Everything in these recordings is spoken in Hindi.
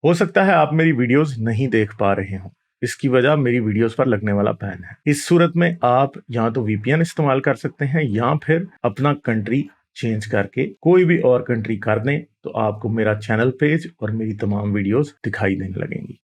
हो सकता है आप मेरी वीडियोस नहीं देख पा रहे हो। इसकी वजह मेरी वीडियोस पर लगने वाला बैन है। इस सूरत में आप या तो वीपीएन इस्तेमाल कर सकते हैं या फिर अपना कंट्री चेंज करके कोई भी और कंट्री कर दें, तो आपको मेरा चैनल पेज और मेरी तमाम वीडियोस दिखाई देने लगेंगी।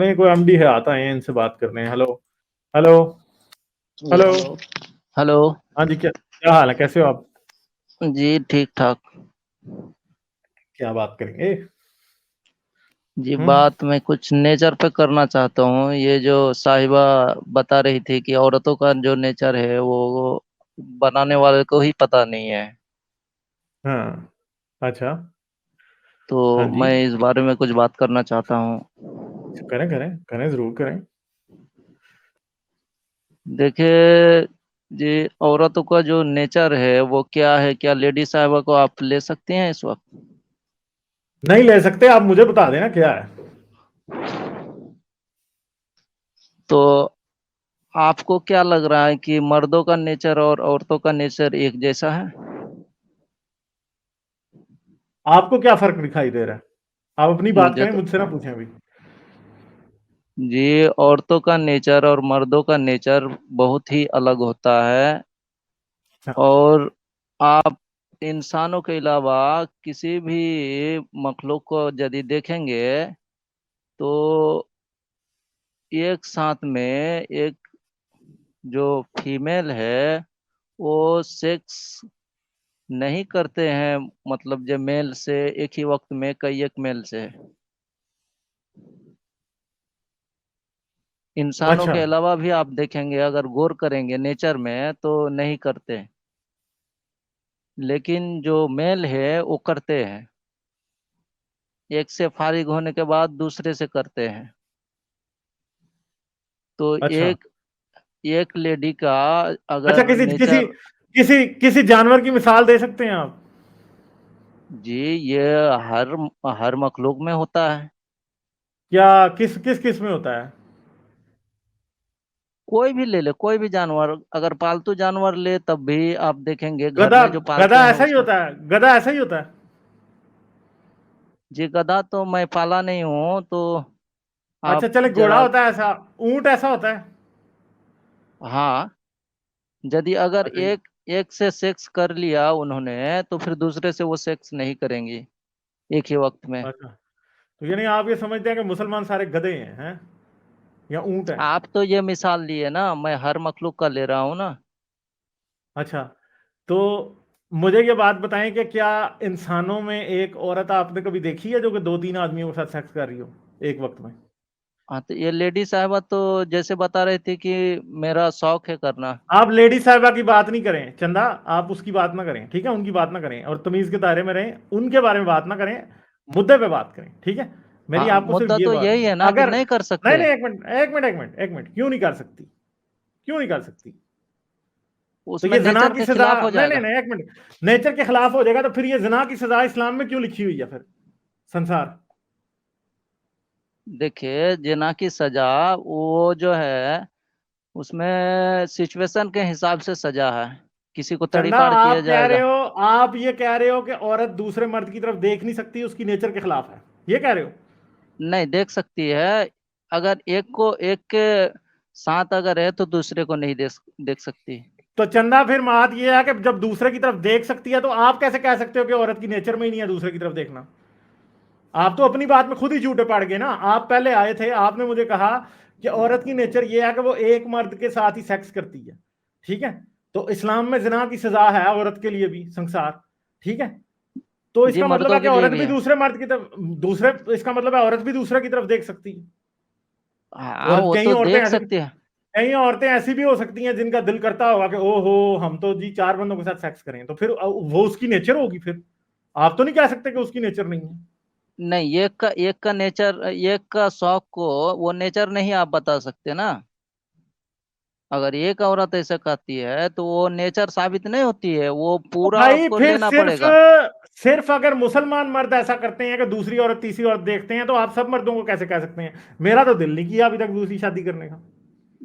नहीं, कोई एमडी है, आता है, इनसे बात करने हैं। हेलो हेलो जी हेलो। हेलो। हेलो। हाँ जी, क्या क्या हाल है, कैसे हो आप? जी ठीक ठाक। क्या बात करेंगे? जी हम्म। बात मैं कुछ नेचर पे करना चाहता हूँ। ये जो साहिबा बता रही थी कि औरतों का जो नेचर है वो बनाने वाले को ही पता नहीं है। हाँ। अच्छा। हाँ तो जी। मैं इस बारे में कुछ बात करना चाहता हूँ। करें करें करें, जरूर करें। देखिए जी, औरतों का जो नेचर है वो क्या है, क्या लेडी साहिबा को आप ले सकते हैं इस वक्त? नहीं ले सकते, आप मुझे बता देना क्या है। तो आपको क्या लग रहा है कि मर्दों का नेचर और औरतों का नेचर एक जैसा है? आपको क्या फर्क दिखाई दे रहा है? आप अपनी बात मुझे करें, तो मुझसे ना पूछें अभी। जी, औरतों का नेचर और मर्दों का नेचर बहुत ही अलग होता है। हाँ। और आप इंसानों के अलावा किसी भी मखलूक को यदि देखेंगे तो एक साथ में एक जो फीमेल है वो सेक्स नहीं करते हैं, मतलब जो मेल से एक ही वक्त में कई एक मेल से इंसानों अच्छा। के अलावा भी आप देखेंगे, अगर गौर करेंगे नेचर में तो नहीं करते। लेकिन जो मेल है वो करते हैं, एक से फारिग होने के बाद दूसरे से करते हैं। तो अच्छा। एक एक लेडी का अच्छा, अगर किसी किसी नेचर। किसी किसी जानवर की मिसाल दे सकते हैं आप? जी, ये हर हर मखलूक में होता है। क्या किस किस किस में होता है? कोई भी ले ले, कोई भी जानवर, अगर पालतू जानवर ले तब भी आप देखेंगे घर गधा। में जो पालते गधा हैं ऐसा ही उसमें। होता है, गधा ऐसा ही होता है। जी, गधा तो मैं पाला नहीं हूँ, तो अच्छा आप चले, घोड़ा जरा। होता है ऐसा, ऊंट ऐसा होता है। हाँ, यदि अगर अच्छा। एक एक से सेक्स कर लिया उन्होंने तो फिर दूसरे से वो सेक्स नहीं करेंगी एक ही वक्त में। अच्छा, तो यानी आप ये समझते हैं कि मुसलमान सारे गधे हैं या ऊंट हैं? आप तो ये मिसाल लिए ना, मैं हर मखलूक का ले रहा हूँ ना। अच्छा, तो मुझे ये बात बताएं कि क्या इंसानों में एक औरत आपने कभी देखी है जो कि दो तीन आदमियों के साथ सेक्स कर रही हो एक वक्त में? हाँ, तो ये लेडी साहबा तो जैसे बता रही थी कि मेरा शौक है करना। आप लेडी साहिबा की बात नहीं करें चंदा, आप उसकी बात ना करें, ठीक है? उनकी बात ना करें और तमीज के दायरे में रहें, उनके बारे में बात ना करें, मुद्दे पे बात करें, ठीक है? मेरी हाँ, आपको सिर्फ मुद्दा ये तो बात यही है, है ना कि अगर नहीं कर नहीं सकते। नहीं, एक मिनट एक मिनट एक मिनट एक मिनट, क्यों नहीं कर सकती? क्यों नहीं कर सकती? तो उसमें ये जना नेचर की के सजा, खिलाफ हो नहीं नहीं जाएगा। नहीं, एक मिनट, नेचर के खिलाफ हो जाएगा तो फिर ये जना की सजा इस्लाम में क्यों लिखी हुई है फिर? संसार। देखिए, जिना की सजा वो जो है उसमें सिचुएशन के हिसाब से सजा है। किसी को चंदा, तड़ीपार किया आप कह रहे जाएगा। हो, आप ये कह रहे हो कि औरत दूसरे मर्द की तरफ देख नहीं सकती, उसकी नेचर के खिलाफ है, ये कह रहे हो? नहीं देख सकती है। अगर एक को एक के साथ अगर है तो दूसरे को नहीं देख सकती। तो चंदा, फिर बात यह है कि जब दूसरे की तरफ देख सकती है तो आप कैसे कह सकते हो कि औरत की नेचर में ही नहीं है दूसरे की तरफ देखना? आप तो अपनी बात में खुद ही झूठे पड़ गए ना। आप पहले आए थे, आपने मुझे कहा कि औरत की नेचर यह है कि वो एक मर्द के साथ ही सेक्स करती है, ठीक है? तो इस्लाम में जिना की सजा है औरत के लिए भी, संसार, ठीक है? तो जी, इसका मतलब है मर्दों कि के लिए औरत भी भी है। दूसरे मर्द की तरफ, दूसरे, इसका मतलब है औरत भी दूसरे की तरफ देख सकती है। हाँ, और वो कई तो औरतें देख ऐसे, सकती है। कई औरतें ऐसी भी हो सकती हैं जिनका दिल करता होगा कि ओहो, हम तो जी चार बंदों के साथ सेक्स करें, तो फिर वो उसकी नेचर होगी फिर। आप तो नहीं कह सकते कि उसकी नेचर नहीं है। नहीं, एक का नेचर, एक का शौक को वो नेचर नहीं आप बता सकते ना। अगर एक औरत ऐसा कहती है तो वो नेचर साबित नहीं होती है, वो तो पूरा भाई आपको फिर लेना सिर्फ पड़ेगा। सिर्फ अगर मुसलमान मर्द ऐसा करते हैं कि दूसरी औरत तीसरी औरत देखते हैं, तो आप सब मर्दों को कैसे कह सकते हैं? मेरा तो दिल नहीं किया अभी तक दूसरी शादी करने का।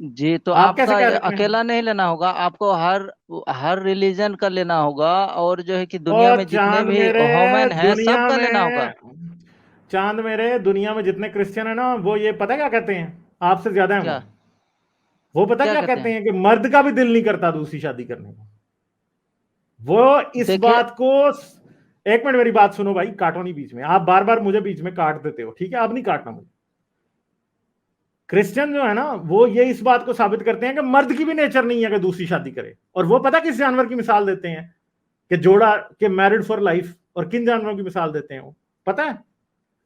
जी, तो आप कैसे आपका कह ये सकते हैं? अकेला नहीं लेना होगा, आपको हर रिलीजन का लेना होगा, और जो है कि दुनिया और में जितने भी ह्यूमन है सबका लेना होगा। चांद मेरे दुनिया में जितने क्रिश्चियन है ना, वो ये पता क्या कहते हैं? आपसे ज्यादा है क्या वो पता क्या क्या कहते कहते हैं? हैं कि मर्द का भी दिल नहीं करता दूसरी शादी करने को। वो इस देखिए, बात को, एक मिनट मेरी बात सुनो भाई, काटो नहीं बीच में, आप बार बार मुझे बीच में काट देते हो, ठीक है? अब नहीं काटना मुझे। क्रिश्चियन जो है ना, वो ये इस बात को साबित करते हैं कि मर्द की भी नेचर नहीं है कि दूसरी शादी करे। और वो पता किस जानवर की मिसाल देते हैं कि जोड़ा के मैरिड फॉर लाइफ, और किन जानवरों की मिसाल देते हैं वो पता है?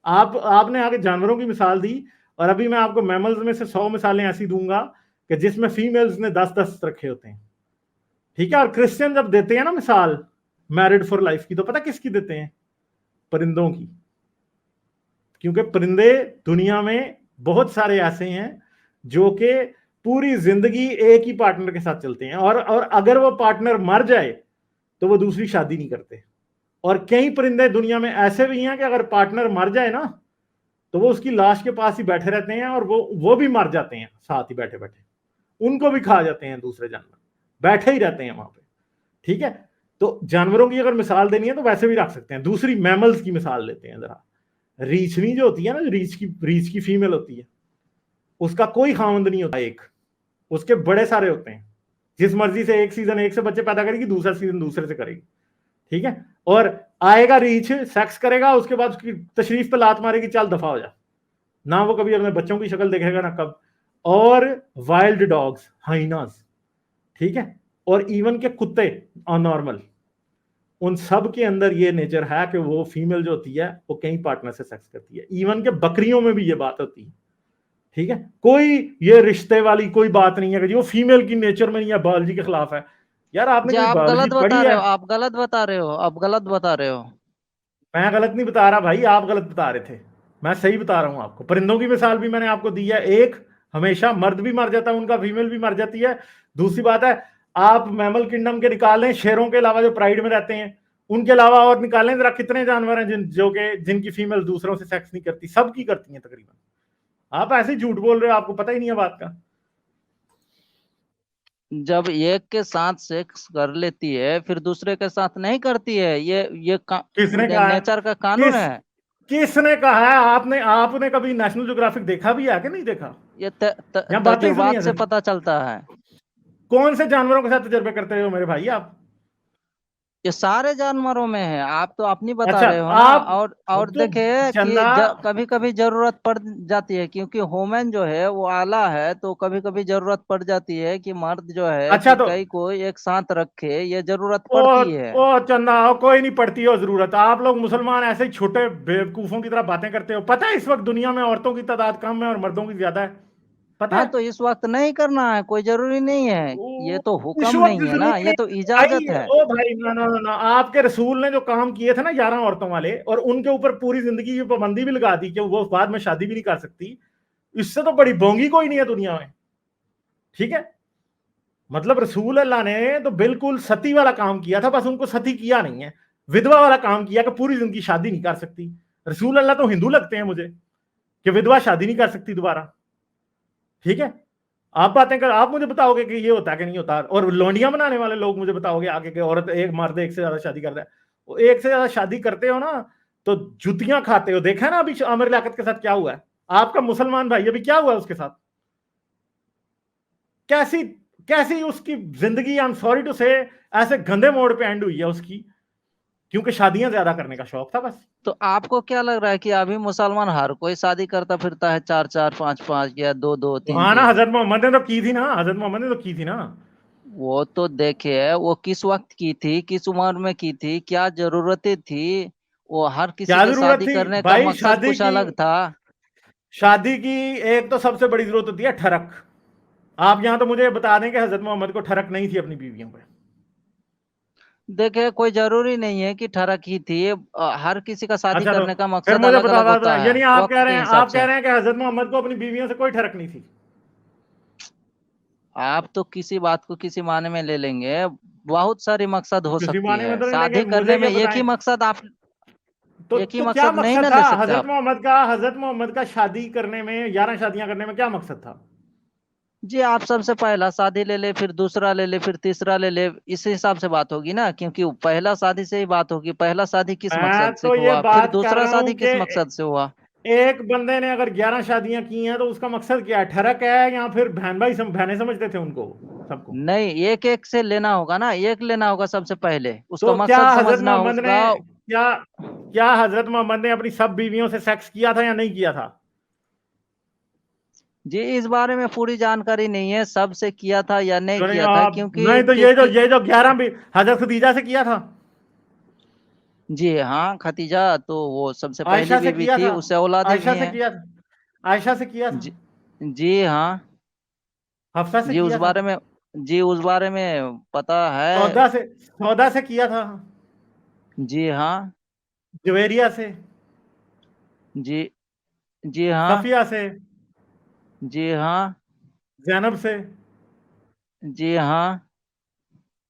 आपने आगे जानवरों की मिसाल दी, और अभी मैं आपको मैमल्स में से 100 मिसालें ऐसी दूंगा कि जिसमें फीमेल्स ने 10-10 रखे होते हैं, ठीक है? और क्रिश्चियन जब देते हैं ना मिसाल मैरिड फॉर लाइफ की, तो पता किसकी देते हैं? परिंदों की। क्योंकि परिंदे दुनिया में बहुत सारे ऐसे हैं जो कि पूरी जिंदगी एक ही पार्टनर के साथ चलते हैं, और अगर वो पार्टनर मर जाए तो वो दूसरी शादी नहीं करते। और कई परिंदे दुनिया में ऐसे भी हैं कि अगर पार्टनर मर जाए ना, तो वो उसकी लाश के पास ही बैठे रहते हैं, और वो भी मर जाते हैं साथ ही बैठे बैठे, उनको भी खा जाते हैं दूसरे जानवर, बैठे ही रहते हैं वहां पे, ठीक है? तो जानवरों की अगर मिसाल देनी है तो वैसे भी रख सकते हैं। दूसरी मैमल्स की मिसाल लेते हैं जरा। रीछनी जो होती है ना, रीछ की फीमेल होती है, उसका कोई खामंद नहीं होता एक, उसके बड़े सारे होते हैं। जिस मर्जी से एक सीजन एक से बच्चे पैदा करेगी, दूसरा सीजन दूसरे से करेगी, ठीक है? और आएगा रीछ, सेक्स करेगा, उसके बाद उसकी तशरीफ पे लात मारेगी, चल दफा हो जा। ना वो कभी अपने बच्चों की शक्ल देखेगा ना कब। और वाइल्ड डॉग्स, हाइनास, ठीक है? और इवन के कुत्ते नॉर्मल, उन सब के अंदर ये नेचर है कि वो फीमेल जो होती है वो कई पार्टनर से सेक्स करती है। इवन के बकरियों में भी ये बात होती है, ठीक है? कोई ये रिश्ते वाली कोई बात नहीं है कि जो फीमेल की नेचर में नहीं है, बायोलॉजी के खिलाफ है। यार आपने जी कोई आप बायोलॉजी गलत पढ़ी बता रहे है? हो, आप गलत बता रहे हो, आप गलत बता रहे हो। मैं गलत नहीं बता रहा भाई, आप गलत बता रहे थे। मैं सही बता रहा हूं आपको। परिंदों की मिसाल भी मैंने आपको दी है। एक, हमेशा मर्द भी मर जाता है उनका, फीमेल भी मर जाती है। दूसरी बात है, आप मैमल किंगडम के निकालें, शेरों के अलावा जो प्राइड में रहते हैं उनके अलावा और निकालें जरा, कितने जानवर हैं जिनकी फीमेल दूसरों से सेक्स नहीं करती? सबकी करती हैं तकरीबन। आप ऐसे ही झूठ बोल रहे हो, आपको पता ही नहीं है बात का। जब एक के साथ सेक्स कर लेती है फिर दूसरे के साथ नहीं करती है, किसने कहा है? नेचर का कानून किस है। किसने कहा है? आपने आपने कभी नेशनल ज्योग्राफिक देखा भी है कि नहीं देखा? ये या बातें ही सुनी है तजुर्बात से सिर्फ? पता चलता है। कौन से जानवरों के साथ तजर्बे करते हो मेरे भाई आप? ये सारे जानवरों में है, आप तो अपनी बता अच्छा, रहे हो ना। आप और तो देखिए कि चंदा, कभी कभी जरूरत पड़ जाती है, क्योंकि वुमेन जो है वो आला है, तो कभी कभी जरूरत पड़ जाती है कि मर्द जो है अच्छा कि तो कई को एक साथ रखे, ये जरूरत ओ पड़ती है। ओ चंदा, कोई नहीं पड़ती हो जरूरत। आप लोग मुसलमान ऐसे ही छोटे बेवकूफों की तरह बातें करते हो। पता है इस वक्त दुनिया में औरतों की तादाद कम है और मर्दों की ज्यादा है? पता हाँ, है? तो इस वक्त नहीं करना है, कोई जरूरी नहीं है। ये ओ, तो इस हुक्म वक्त नहीं है ना, जरूरी ये नहीं तो भाई। इजाजत है। ओ भाई, ना ना ना ना, आपके रसूल ने जो काम किए थे ना 11 औरतों वाले, और उनके ऊपर पूरी जिंदगी की पाबंदी भी लगा दी कि वो बाद में शादी भी नहीं कर सकती, इससे तो बड़ी बोंगी कोई नहीं है दुनिया में, ठीक है? मतलब रसूल अल्लाह ने तो बिल्कुल सती वाला काम किया था, बस उनको सती किया नहीं है, विधवा वाला काम किया कि पूरी जिंदगी शादी नहीं कर सकती। रसूल अल्लाह तो हिंदू लगते हैं मुझे कि विधवा शादी नहीं कर सकती दोबारा, ठीक है? आप बातें कर, आप मुझे बताओगे कि ये होता है कि नहीं होता? और लोंडियां बनाने वाले लोग मुझे बताओगे आगे कि औरत एक मर्द एक से ज्यादा शादी करता है। वो एक से ज्यादा शादी करते हो ना तो जुतियां खाते हो। देखा है ना अभी आमिर लियाकत के साथ क्या हुआ है? आपका मुसलमान भाई अभी क्या हुआ उसके साथ? कैसी कैसी उसकी जिंदगी, आई एम सॉरी टू से, ऐसे गंदे मोड़ पे एंड हुई है उसकी, क्योंकि शादियां ज्यादा करने का शौक था बस। तो आपको क्या लग रहा है कि अभी मुसलमान हर कोई शादी करता फिरता है, चार चार पांच पांच या दो दो तो तीन हाँ ना, तीन? हजरत मोहम्मद ने तो की थी ना, हजरत मोहम्मद ने तो की थी ना। वो तो देखिए वो किस वक्त की थी, किस उम्र में की थी, क्या जरूरतें थी। वो हर किसी क्या का जरूरत शादी थी करने का भाई मकसद कुछ अलग था। शादी की एक तो सबसे बड़ी जरूरत होती है ठरक। आप यहां तो मुझे बता दें कि हजरत मोहम्मद को ठरक नहीं थी अपनी बीवियों पे। देखिए कोई जरूरी नहीं है कि ठरक ही थी, हर किसी का शादी अच्छा तो करने का फिर मकसद मुझे अलग बता अलग दो, होता है यानी वक्त के हिसाब आप कह से। रहे हैं कि हजरत मोहम्मद को अपनी बीवियों से कोई ठरक नहीं थी? आप तो किसी बात को किसी माने में ले लेंगे, बहुत सारी मकसद हो किसी सकती माने में है, तो नहीं लेंगे, शादी मुझे करने क्या में एक बताएं। ही मकसद आप, एक ही तो क्या मकसद नहीं मकसद ना था ले सकते हजरत आप। मोहम्मद का? हजरत मोहम्मद का शादी करने में, 11 शादियां करने में क्या मकसद था? जी आप सबसे पहला शादी ले ले, फिर दूसरा ले ले, फिर तीसरा ले ले, इस हिसाब से बात होगी ना, क्योंकि पहला शादी से ही बात होगी। पहला शादी किस मैं मकसद से तो ये हुआ, फिर बात कर दूसरा रहा हूं शादी कि किस मकसद से हुआ। एक बंदे ने अगर 11 शादियां की हैं तो उसका मकसद क्या है? ठरक है या फिर बहन भाई बहनें समझते थे उनको सबको? नहीं, एक एक से लेना होगा ना, एक लेना होगा सबसे पहले, उसका तो क्या मकसद हजरत समझना मोहम्मद ने होगा। क्या क्या हजरत मोहम्मद ने अपनी सब बीवियों से सेक्स किया था या नहीं किया था? जी इस बारे में पूरी जानकारी नहीं है, सबसे किया था या नहीं तो नहीं किया था, आप क्योंकि नहीं तो ये जो 11 भी हजरत खदीजा से किया था, जी हाँ, खतीजा तो वो सबसे पहली आयशा से बीवी किया थी, था, उससे औलादे आयशा भी से हैं। किया था, आयशा से किया था, जी जी हाँ। हफ्सा से जी उस किया था, बारे में जी उस बारे में पता है। सौदा से किया था, जी हाँ। जवेरिया से, जी जी हाँ। सफिया से, जी हाँ। जैनब से। जी हाँ।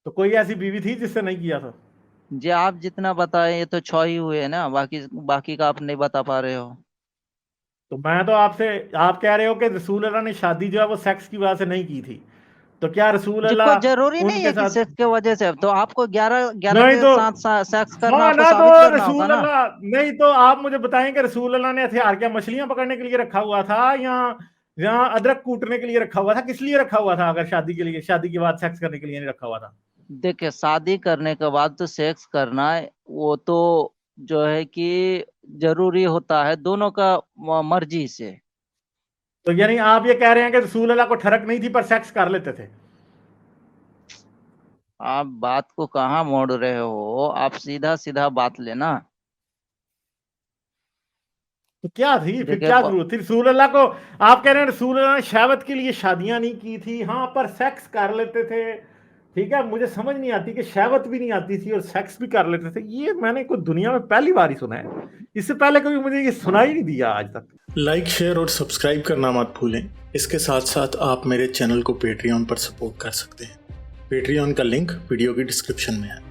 तो कोई ऐसी बीवी थी जिससे नहीं किया था? जी आप जितना बताए ये तो 6 ही हुए ना, बाकी बाकी का आप नहीं बता पा रहे हो। तो मैं तो आपसे आप कह रहे हो कि रसूल अल्लाह ने शादी जो है वो सेक्स की वजह से नहीं की थी, तो क्या रसूल जी कोई जरूरी अल्लाह नहीं उनके है कि साथ? सेक्स के वजह से, तो आपको 11 11 नहीं के तो साथ सेक्स करना हाँ आपको ना, तो साबित करना होगा रसूल ना। अल्लाह नहीं तो आप मुझे बताएं कि रसूल अल्लाह ने हथियार क्या मछलियां पकड़ने के लिए रखा हुआ था या या अदरक कूटने के लिए रखा हुआ था? किस लिए रखा हुआ था? अगर शादी के लिए, शादी के बाद सेक्स करने के लिए नहीं रखा हुआ था? देखिए शादी करने के बाद तो सेक्स करना वो तो जो है कि जरूरी होता है दोनों का मर्जी से। तो यानी आप ये कह रहे हैं कि रसूल अल्लाह को ठरक नहीं थी पर सेक्स कर लेते थे? आप बात को कहाँ मोड़ रहे हो, आप सीधा सीधा बात लेना। तो क्या थी फिर, देखिए क्या जरूरत थी रसूल अल्लाह को? आप कह रहे हैं रसूल अल्लाह ने शहवत के लिए शादियां नहीं की थी, हाँ पर सेक्स कर लेते थे। ठीक है, मुझे समझ नहीं आती कि शहवत भी नहीं आती थी और सेक्स भी कर लेते थे। ये मैंने कोई दुनिया में पहली बार ही सुना है, इससे पहले कभी मुझे ये सुना ही नहीं दिया आज तक। लाइक, शेयर और सब्सक्राइब करना मत भूलें। इसके साथ साथ आप मेरे चैनल को पेट्रियन पर सपोर्ट कर सकते हैं। पेट्रियन का लिंक वीडियो की डिस्क्रिप्शन में है।